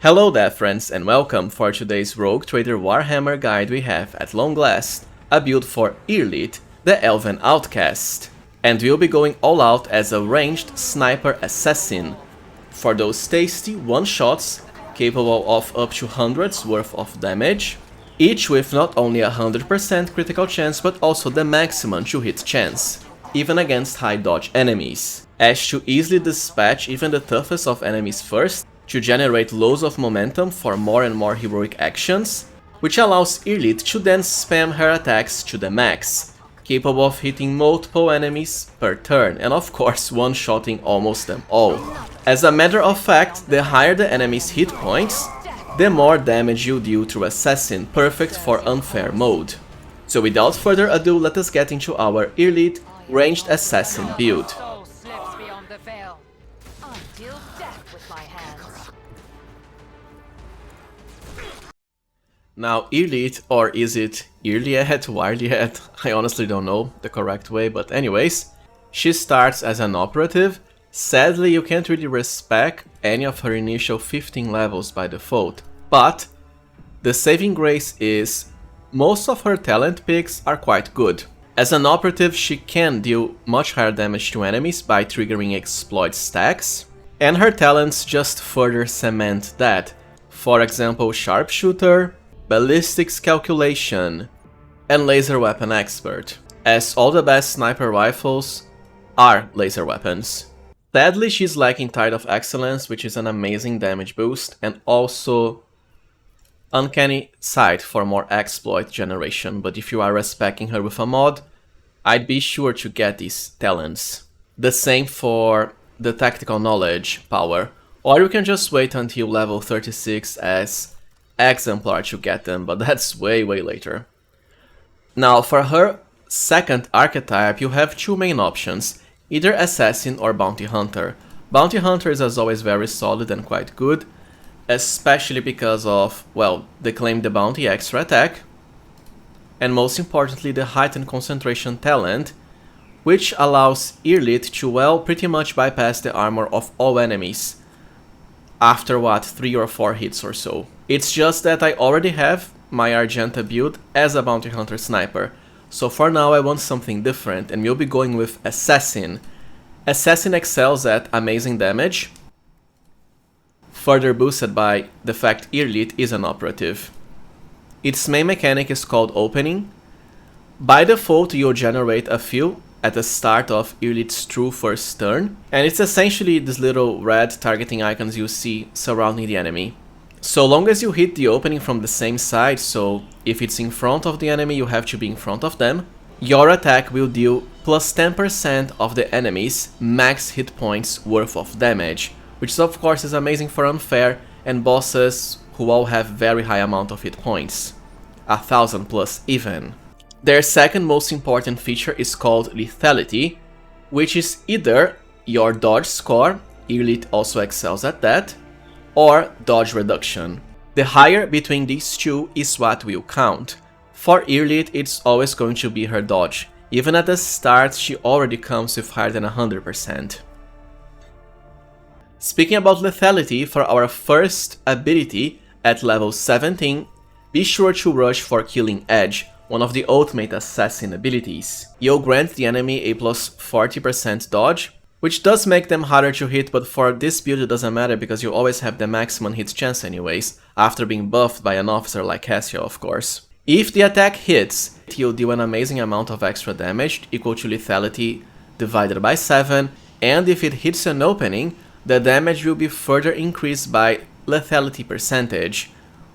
Hello there friends and welcome for today's Rogue Trader Warhammer guide. We have at long last a build for Yrliet the Elven Outcast, and we'll be going all out as a ranged sniper assassin for those tasty one-shots capable of up to hundreds worth of damage, each with not only 100% critical chance but also the maximum to hit chance, even against high dodge enemies, as to easily dispatch even the toughest of enemies first, to generate loads of momentum for more and more heroic actions, which allows Yrliet to then spam her attacks to the max, capable of hitting multiple enemies per turn, and of course one-shotting almost them all. As a matter of fact, the higher the enemy's hit points, the more damage you deal through Assassin, perfect for unfair mode. So without further ado, let us get into our Yrliet ranged assassin build. Now Yrliet, or is it Yrliet, YRLIET? I honestly don't know the correct way, but anyways, she starts as an operative. Sadly, you can't really respec any of her initial 15 levels by default, but the saving grace is most of her talent picks are quite good. As an operative, she can deal much higher damage to enemies by triggering exploit stacks, and her talents just further cement that. For example, Sharpshooter, Ballistics Calculation, and Laser Weapon Expert, as all the best sniper rifles are laser weapons. Sadly, she's lacking Tide of Excellence, which is an amazing damage boost, and also Uncanny Sight for more exploit generation, but if you are respeccing her with a mod, I'd be sure to get these talents. The same for the Tactical Knowledge power, or you can just wait until level 36 as Exemplar to get them, but that's way later. Now for her second archetype, you have two main options, either Assassin or Bounty Hunter. Bounty Hunter is as always very solid and quite good, especially because of, well, the Claim the Bounty extra attack, and most importantly the Heightened Concentration talent, which allows Yrliet to, well, pretty much bypass the armor of all enemies after what, 3 or 4 hits or so. It's just that I already have my Argenta build as a Bounty Hunter sniper, so for now I want something different and we'll be going with Assassin. Assassin excels at amazing damage, further boosted by the fact Yrliet is an operative. Its main mechanic is called Opening. By default you'll generate a few at the start of Yrliet's true first turn, and it's essentially these little red targeting icons you see surrounding the enemy. So long as you hit the opening from the same side, so if it's in front of the enemy you have to be in front of them, your attack will deal plus 10% of the enemy's max hit points worth of damage, which of course is amazing for unfair and bosses who all have very high amount of hit points, 1000 plus even. Their second most important feature is called Lethality, which is either your dodge score, Yrliet also excels at that, or dodge reduction. The higher between these two is what will count. For Yrliet, it's always going to be her dodge. Even at the start, she already comes with higher than 100%. Speaking about lethality, for our first ability at level 17, be sure to rush for Killing Edge, one of the ultimate assassin abilities. You'll grant the enemy a plus 40% dodge, which does make them harder to hit, but for this build it doesn't matter because you always have the maximum hit chance anyways, after being buffed by an officer like Cassia of course. If the attack hits, you'll deal an amazing amount of extra damage, equal to lethality divided by 7, and if it hits an opening, the damage will be further increased by lethality percentage,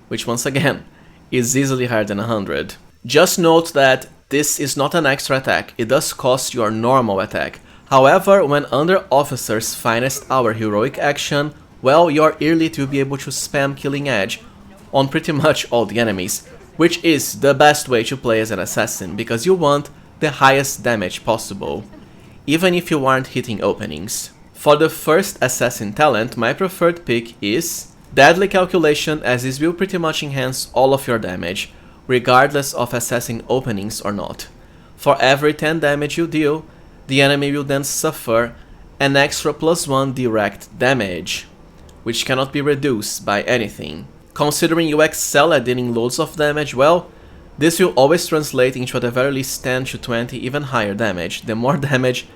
which once again is easily higher than 100. Just note that this is not an extra attack, it does cost your normal attack. However, when under Officer's Finest Hour heroic action, well, your Yrliet will be able to spam Killing Edge on pretty much all the enemies, which is the best way to play as an assassin, because you want the highest damage possible, even if you aren't hitting openings. For the first assassin talent, my preferred pick is Deadly Calculation, as this will pretty much enhance all of your damage, regardless of assassin openings or not. For every 10 damage you deal, the enemy will then suffer an extra +1 direct damage, which cannot be reduced by anything. Considering you excel at dealing loads of damage, well, this will always translate into at the very least 10 to 20 even higher damage. The more damage,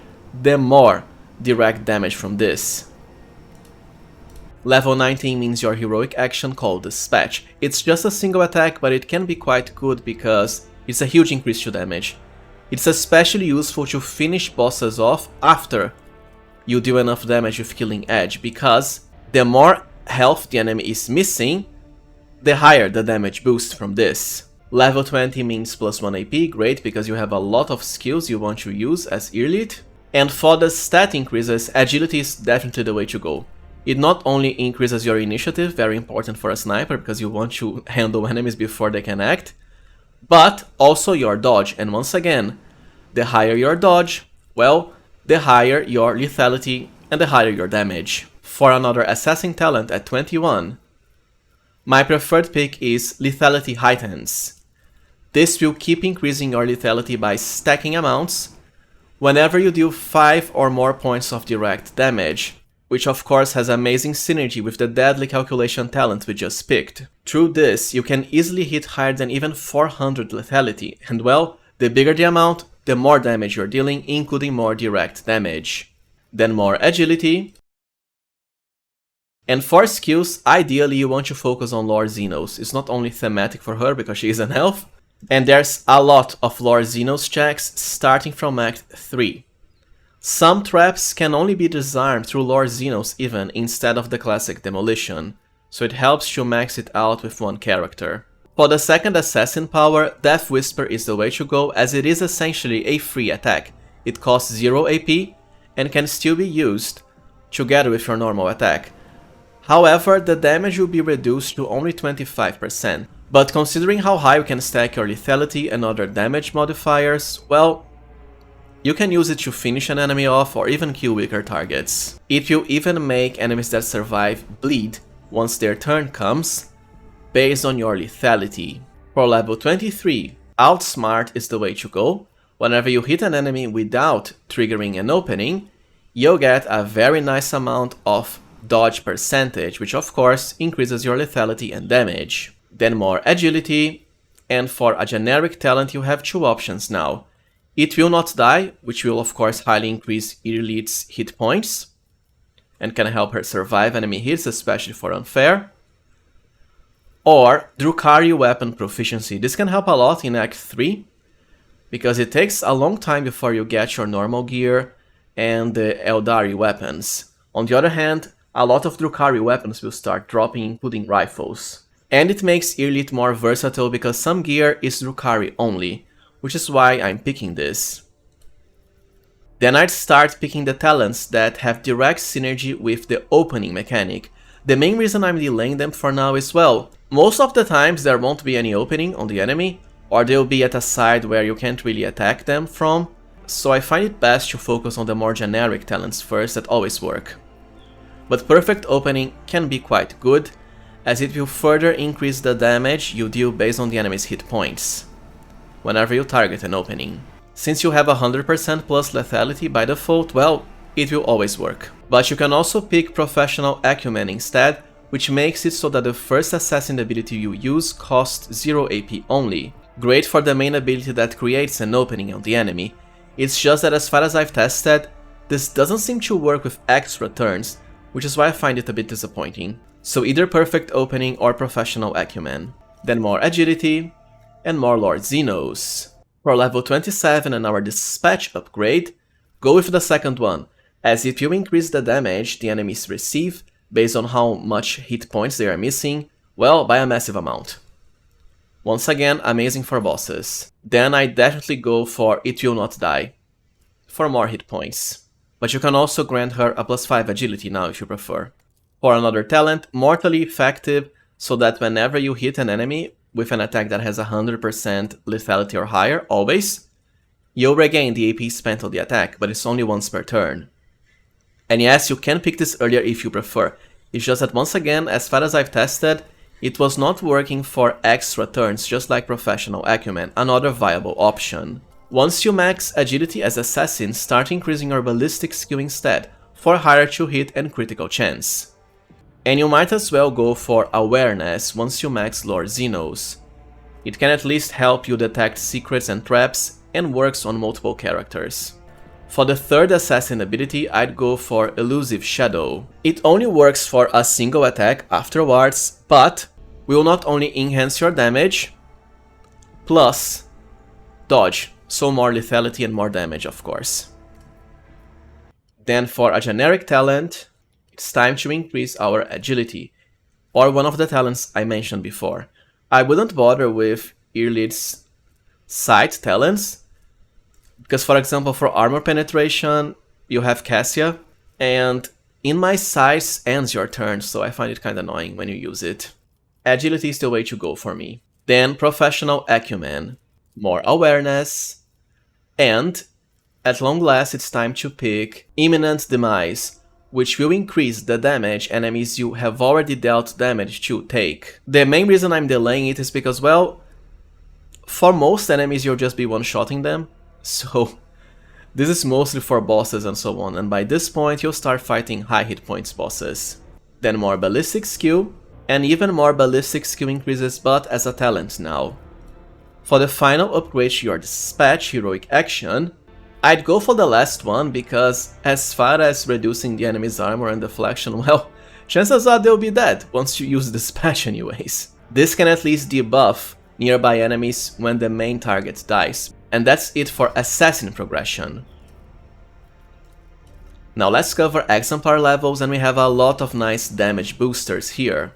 the more direct damage from this. Level 19 means your heroic action called Dispatch. It's just a single attack, but it can be quite good because it's a huge increase to damage. It's especially useful to finish bosses off after you do enough damage with Killing Edge, because the more health the enemy is missing, the higher the damage boost from this. Level 20 means plus 1 AP, great because you have a lot of skills you want to use as Yrliet. And for the stat increases, agility is definitely the way to go. It not only increases your initiative, very important for a sniper because you want to handle enemies before they can act, but also your dodge. And once again, the higher your dodge, well, the higher your lethality and the higher your damage. For another assassin talent at 21, my preferred pick is Lethality Heightens. This will keep increasing your lethality by stacking amounts whenever you deal 5 or more points of direct damage, which of course has amazing synergy with the deadly calculation talent we just picked. Through this, you can easily hit higher than even 400 lethality, and well, the bigger the amount, the more damage you're dealing, including more direct damage. Then more agility. And for skills, ideally you want to focus on Lore Xenos. It's not only thematic for her because she is an elf, and there's a lot of Lore Xenos checks starting from Act 3. Some traps can only be disarmed through Lore Xenos even instead of the classic Demolition, so it helps to max it out with one character. For the second assassin power, Death Whisper is the way to go as it is essentially a free attack. It costs 0 AP and can still be used together with your normal attack. However, the damage will be reduced to only 25%. But considering how high you can stack your lethality and other damage modifiers, well, you can use it to finish an enemy off or even kill weaker targets. It will even make enemies that survive bleed once their turn comes, based on your lethality. For level 23, Outsmart is the way to go. Whenever you hit an enemy without triggering an opening, you'll get a very nice amount of dodge percentage, which of course increases your lethality and damage. Then more agility, and for a generic talent you have two options now. It Will Not Die, which will of course highly increase Yrliet's hit points, and can help her survive enemy hits, especially for unfair. Or Drukhari Weapon Proficiency. This can help a lot in Act 3, because it takes a long time before you get your normal gear and the Eldari weapons. On the other hand, a lot of Drukhari weapons will start dropping, including rifles. And it makes Yrliet more versatile because some gear is Drukhari only, which is why I'm picking this. Then I'd start picking the talents that have direct synergy with the opening mechanic. The main reason I'm delaying them for now is, well, most of the times there won't be any opening on the enemy, or they'll be at a side where you can't really attack them from, so I find it best to focus on the more generic talents first that always work. But Perfect Opening can be quite good, as it will further increase the damage you deal based on the enemy's hit points whenever you target an opening. Since you have 100% plus lethality by default, well, it will always work. But you can also pick Professional Acumen instead, which makes it so that the first assassin ability you use costs 0 AP only. Great for the main ability that creates an opening on the enemy. It's just that as far as I've tested, this doesn't seem to work with extra turns, which is why I find it a bit disappointing. So either Perfect Opening or Professional Acumen. Then more agility, and more Lore Xenos. For level 27 and our Dispatch upgrade, go with the second one, as it will increase the damage the enemies receive based on how much hit points they are missing, well, by a massive amount. Once again, amazing for bosses. Then I definitely go for It Will Not Die, for more hit points. But you can also grant her a +5 agility now if you prefer. For another talent, Mortally Effective, so that whenever you hit an enemy with an attack that has 100% lethality or higher, always, you'll regain the AP spent on the attack, but it's only once per turn. And yes, you can pick this earlier if you prefer. It's just that once again, as far as I've tested, it was not working for extra turns, just like Professional Acumen, another viable option. Once you max agility as assassin, start increasing your ballistic skill instead, for higher to hit and critical chance. And you might as well go for Awareness once you max Lord Xenos. It can at least help you detect secrets and traps and works on multiple characters. For the third assassin ability, I'd go for Elusive Shadow. It only works for a single attack afterwards, but will not only enhance your damage, plus dodge, so more lethality and more damage, of course. Then for a generic talent, it's time to increase our agility, or one of the talents I mentioned before. I wouldn't bother with Yrliet's sight talents, because for example for armor penetration, you have Cassia, and in my sight ends your turn, so I find it kinda annoying when you use it. Agility is the way to go for me. Then Professional Acumen, more awareness, and at long last it's time to pick Imminent Demise, which will increase the damage enemies you have already dealt damage to take. The main reason I'm delaying it is because, well, for most enemies you'll just be one-shotting them, so this is mostly for bosses and so on, and by this point you'll start fighting high hit points bosses. Then more ballistic skill, and even more ballistic skill increases but as a talent now. For the final upgrade to your Dispatch Heroic Action, I'd go for the last one because as far as reducing the enemy's armor and deflection, well, chances are they'll be dead once you use Dispatch anyways. This can at least debuff nearby enemies when the main target dies. And that's it for Assassin progression. Now let's cover Exemplar levels, and we have a lot of nice damage boosters here.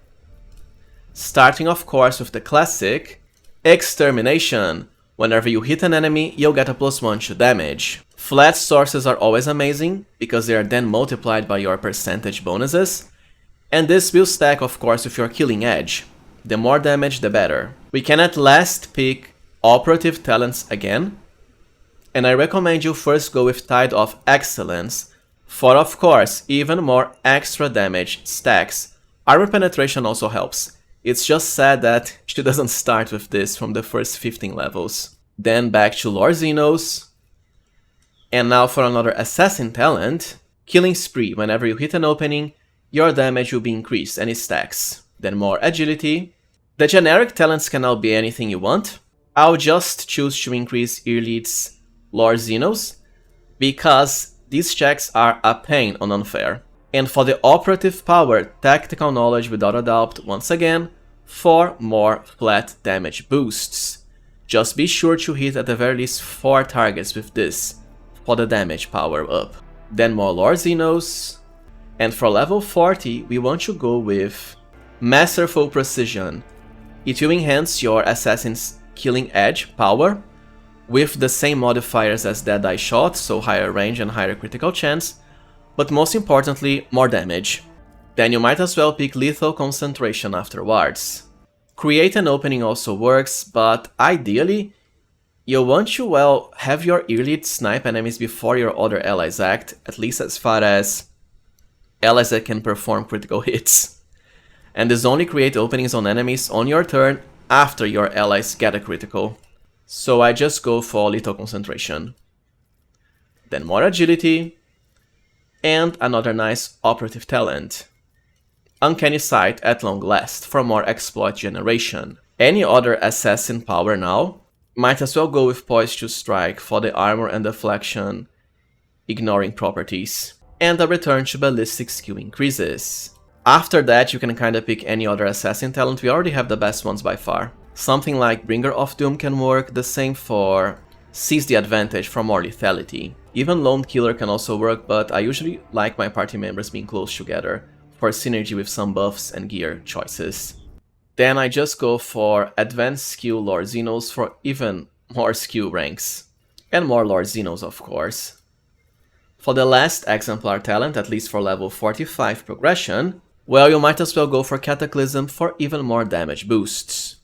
Starting of course with the classic Extermination. Whenever you hit an enemy, you'll get a +1 to damage. Flat sources are always amazing, because they are then multiplied by your percentage bonuses. And this will stack of course with your killing edge. The more damage, the better. We can at last pick Operative talents again. And I recommend you first go with Tide of Excellence, for of course even more extra damage stacks. Armor penetration also helps. It's just sad that she doesn't start with this from the first 15 levels. Then back to Lord Xenos. And now for another Assassin talent, Killing Spree. Whenever you hit an opening, your damage will be increased and it stacks. Then more agility. The generic talents can now be anything you want. I'll just choose to increase Yrliet's Lord Xenos, because these checks are a pain on Unfair. And for the Operative power, Tactical Knowledge without a doubt, once again, 4 more flat damage boosts. Just be sure to hit at the very least 4 targets with this, for the damage power up. Then more Lord Xenos, and for level 40 we want to go with Masterful Precision. It will enhance your Assassin's Killing Edge power, with the same modifiers as Deadeye Shot, so higher range and higher critical chance, but most importantly, more damage. Then you might as well pick Lethal Concentration afterwards. Create an Opening also works, but ideally, you'll want to, well, have your Yrliet snipe enemies before your other allies act, at least as far as allies that can perform critical hits. And this only create openings on enemies on your turn after your allies get a critical. So I just go for Lethal Concentration. Then more agility, and another nice Operative talent. Uncanny Sight at long last for more exploit generation. Any other assassin power now, might as well go with Poise to Strike for the armor and deflection ignoring properties. And a return to ballistic skill increases. After that, you can kinda pick any other assassin talent. We already have the best ones by far. Something like Bringer of Doom can work, the same for Seize the Advantage for more lethality. Even Lone Killer can also work, but I usually like my party members being close together for synergy with some buffs and gear choices. Then I just go for Advanced Skill Lord Xenos for even more skill ranks. And more Lord Xenos, of course. For the last Exemplar talent, at least for level 45 progression, well, you might as well go for Cataclysm for even more damage boosts.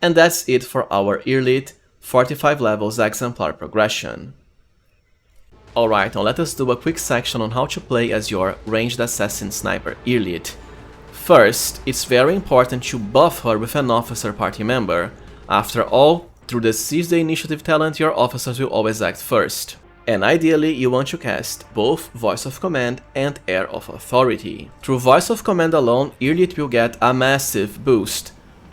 And that's it for our Yrliet 45 levels Exemplar progression. Alright, now let us do a quick section on how to play as your ranged assassin sniper Yrliet. First, it's very important to buff her with an officer party member. After all, through the Seize the Initiative talent, your officers will always act first. And ideally, you want to cast both Voice of Command and Air of Authority. Through Voice of Command alone, Yrliet will get a massive boost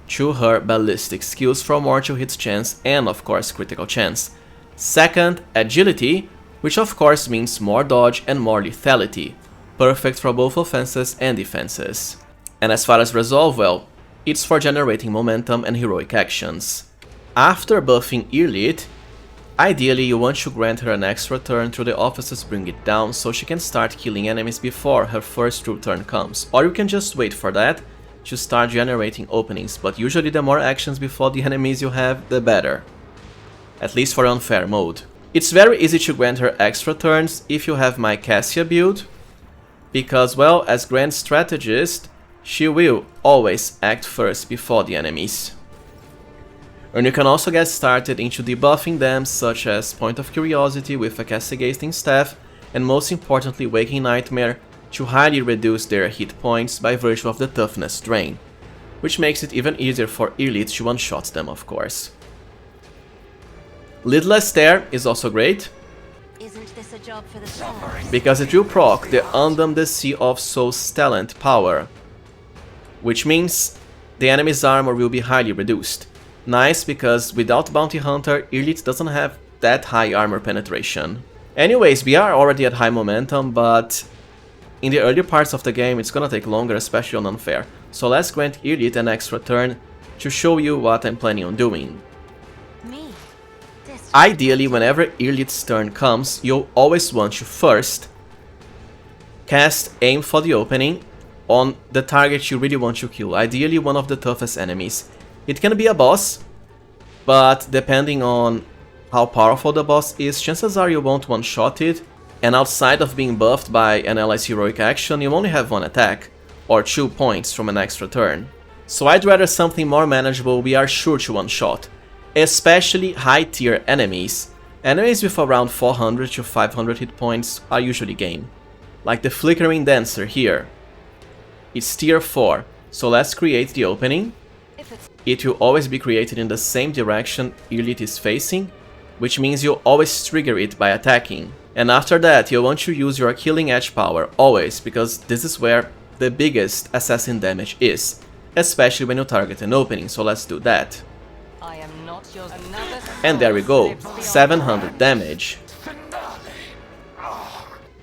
to her ballistic skills from mortal hits chance and of course critical chance. Second, Agility, which of course means more dodge and more lethality, perfect for both offenses and defenses. And as far as Resolve, well, it's for generating momentum and heroic actions. After buffing Yrliet, ideally you want to grant her an extra turn through the Officer's Bring It Down so she can start killing enemies before her first true turn comes, or you can just wait for that to start generating openings, but usually the more actions before the enemies you have, the better. At least for unfair mode. It's very easy to grant her extra turns if you have my Cassia build, because, well, as Grand Strategist, she will always act first before the enemies. And you can also get started into debuffing them, such as Point of Curiosity with a Castigating Staff, and most importantly Waking Nightmare, to highly reduce their hit points by virtue of the toughness drain, which makes it even easier for Yrliet to one-shot them, of course. Lidless Stare is also great, Isn't this a job for the because it will proc the Undam the Sea of Soul's talent power, which means the enemy's armor will be highly reduced. Nice, because without Bounty Hunter, Yrliet doesn't have that high armor penetration. Anyways, we are already at high momentum, but in the early parts of the game it's gonna take longer, especially on Unfair. So let's grant Yrliet an extra turn to show you what I'm planning on doing. Me. Ideally, whenever Yrliet's turn comes, you'll always want to first cast Aim for the Opening on the target you really want to kill, ideally one of the toughest enemies. It can be a boss, but depending on how powerful the boss is, chances are you won't one-shot it, and outside of being buffed by an ally's heroic action, you only have one attack, or 2 points from an extra turn. So I'd rather something more manageable we are sure to one-shot, especially high-tier enemies. Enemies with around 400 to 500 hit points are usually game, like the Flickering Dancer here. It's tier 4, so let's create the opening. It will always be created in the same direction Yrliet is facing, which means you'll always trigger it by attacking. And after that, you'll want to use your Killing Edge power, always, because this is where the biggest assassin damage is, especially when you target an opening, so let's do that. I am not yours. And there we go, 700 damage.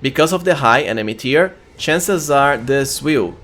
Because of the high enemy tier, chances are this will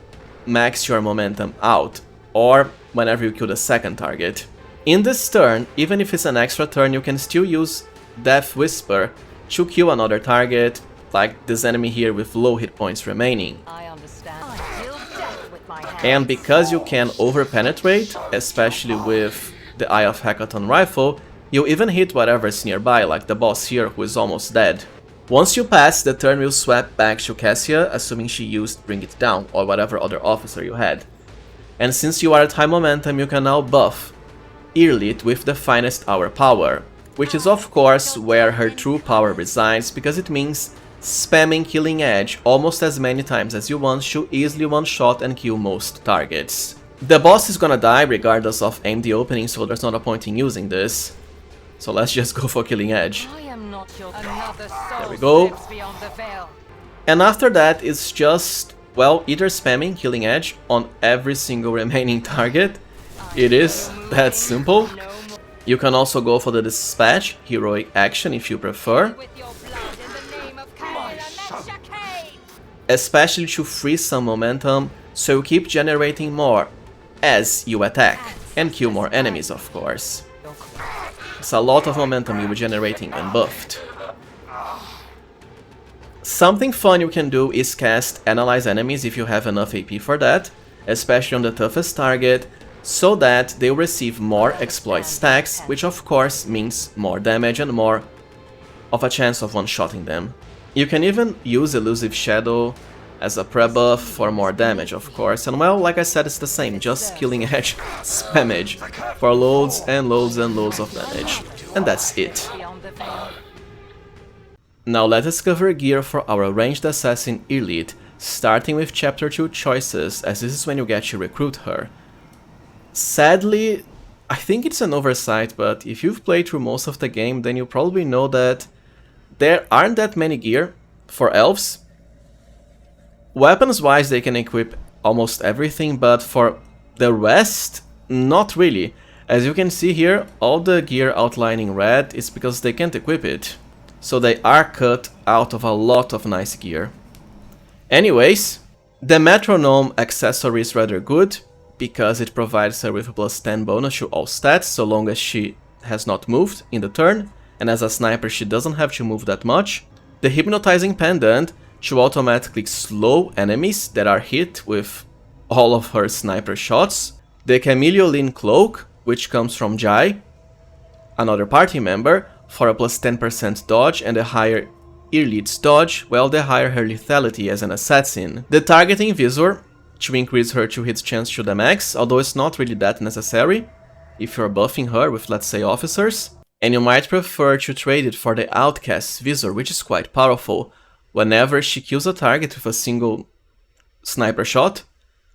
max your momentum out, or whenever you kill the second target. In this turn, even if it's an extra turn, you can still use Death Whisper to kill another target, like this enemy here with low hit points remaining. I understand. I deal death with my hands. And because you can over-penetrate, especially with the Eye of Hackathon rifle, you even hit whatever's nearby, like the boss here who is almost dead. Once you pass, the turn will swap back to Cassia, assuming she used Bring It Down or whatever other officer you had. And since you are at high momentum, you can now buff Yrliet with the Finest Hour power, which is of course where her true power resides, because it means spamming Killing Edge almost as many times as you want to easily one-shot and kill most targets. The boss is gonna die regardless of Aim the Opening, so there's not a point in using this. So let's just go for Killing Edge. I am not your another soul. There we go. Lives beyond the veil. And after that, it's just, well, either spamming Killing Edge on every single remaining target. It is that simple. You can also go for the Dispatch heroic action if you prefer, With your blood in the name of Cain, especially to free some momentum, so you keep generating more as you attack and kill more enemies, of course. It's a lot of momentum you'll be generating when buffed. Something fun you can do is cast Analyze Enemies if you have enough AP for that, especially on the toughest target, so that they'll receive more exploit stacks, which of course means more damage and more of a chance of one-shotting them. You can even use Elusive Shadow as a pre-buff for more damage, of course, and well, like I said, it's the same, just Killing Edge spammage for loads and loads and loads of damage. And that's it. beyond the veil. Now let us cover gear for our ranged assassin Yrliet, starting with Chapter 2 choices, as this is when you get to recruit her. Sadly, I think it's an oversight, but if you've played through most of the game, then you probably know that there aren't that many gear for elves. Weapons-wise, they can equip almost everything, but for the rest, not really. As you can see here, all the gear outlining red is because they can't equip it. So they are cut out of a lot of nice gear. Anyways, the metronome accessory is rather good, because it provides her with a +10 bonus to all stats, so long as she has not moved in the turn, and as a sniper she doesn't have to move that much. The hypnotizing pendant to automatically slow enemies that are hit with all of her sniper shots. The Chameleon cloak, which comes from Jai, another party member, for a +10% dodge and a higher Yrliet's dodge, well, the higher her lethality as an assassin. The targeting visor, to increase her 2-hit chance to the max, although it's not really that necessary if you're buffing her with, let's say, officers. And you might prefer to trade it for the Outcast's visor, which is quite powerful. Whenever she kills a target with a single sniper shot,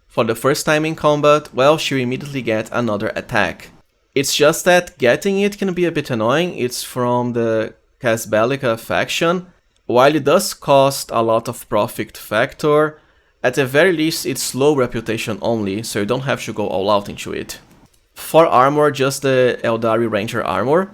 for the first time in combat, well, she'll immediately get another attack. It's just that getting it can be a bit annoying. It's from the Casbelica faction. While it does cost a lot of profit factor, at the very least it's low reputation only, so you don't have to go all out into it. For armor, just the Eldari Ranger armor.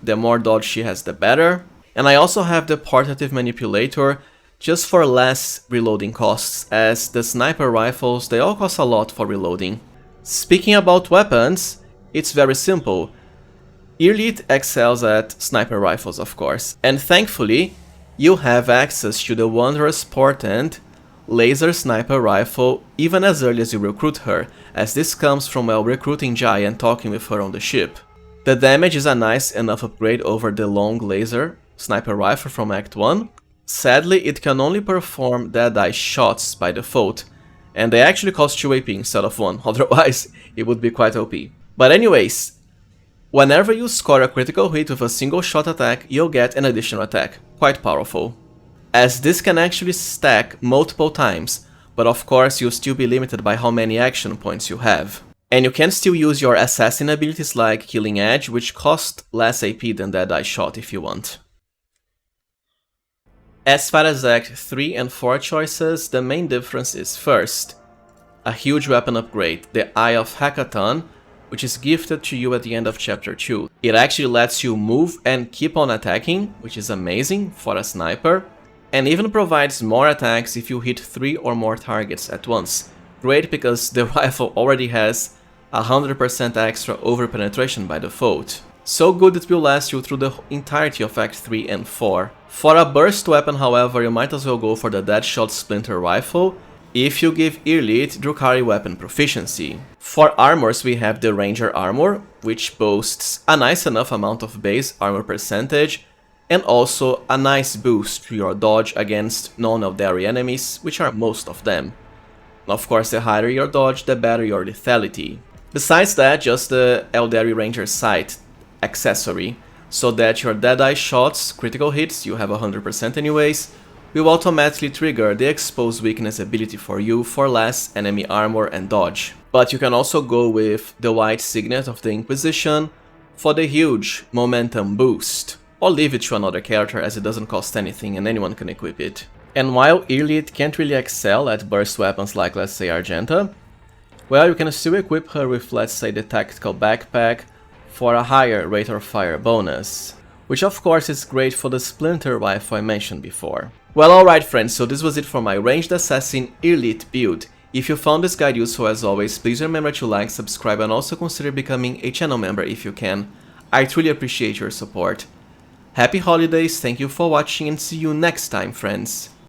The more dodge she has, the better. And I also have the Portative Manipulator, just for less reloading costs, as the sniper rifles, they all cost a lot for reloading. Speaking about weapons, it's very simple. Yrliet excels at sniper rifles, of course, and thankfully, you have access to the Wondrous Portent laser sniper rifle even as early as you recruit her, as this comes from while recruiting Jai and talking with her on the ship. The damage is a nice enough upgrade over the long laser sniper rifle from Act 1. Sadly, it can only perform dead-eye shots by default, and they actually cost 2 AP instead of 1, otherwise it would be quite OP. But anyways, whenever you score a critical hit with a single shot attack, you'll get an additional attack, quite powerful. As this can actually stack multiple times, but of course you'll still be limited by how many action points you have. And you can still use your assassin abilities like Killing Edge, which cost less AP than Dead-Eye Shot if you want. As far as Act 3 and 4 choices, the main difference is first, a huge weapon upgrade, the Eye of Hackathon, which is gifted to you at the end of Chapter 2. It actually lets you move and keep on attacking, which is amazing for a sniper, and even provides more attacks if you hit 3 or more targets at once. Great because the rifle already has 100% extra over-penetration by default. So good it will last you through the entirety of Act 3 and 4. For a burst weapon, however, you might as well go for the Deadshot Splinter Rifle, if you give Yrliet Drukhari weapon proficiency. For armors, we have the Ranger Armor, which boasts a nice enough amount of base armor percentage, and also a nice boost to your dodge against non-Eldari enemies, which are most of them. Of course, the higher your dodge, the better your lethality. Besides that, just the Eldari Ranger Sight accessory, so that your Dead-Eye shots, critical hits, you have 100% anyways, will automatically trigger the Expose Weakness ability for you for less enemy armor and dodge. But you can also go with the White Signet of the Inquisition for the huge momentum boost, or leave it to another character as it doesn't cost anything and anyone can equip it. And while Yrliet can't really excel at burst weapons like, let's say, Argenta, well, you can still equip her with, let's say, the Tactical Backpack for a higher rate of fire bonus, which of course is great for the Splinter Rifle I mentioned before. Well, alright friends, so this was it for my Ranged Assassin Yrliet build. If you found this guide useful as always, please remember to like, subscribe and also consider becoming a channel member if you can. I truly appreciate your support. Happy holidays, thank you for watching and see you next time, friends.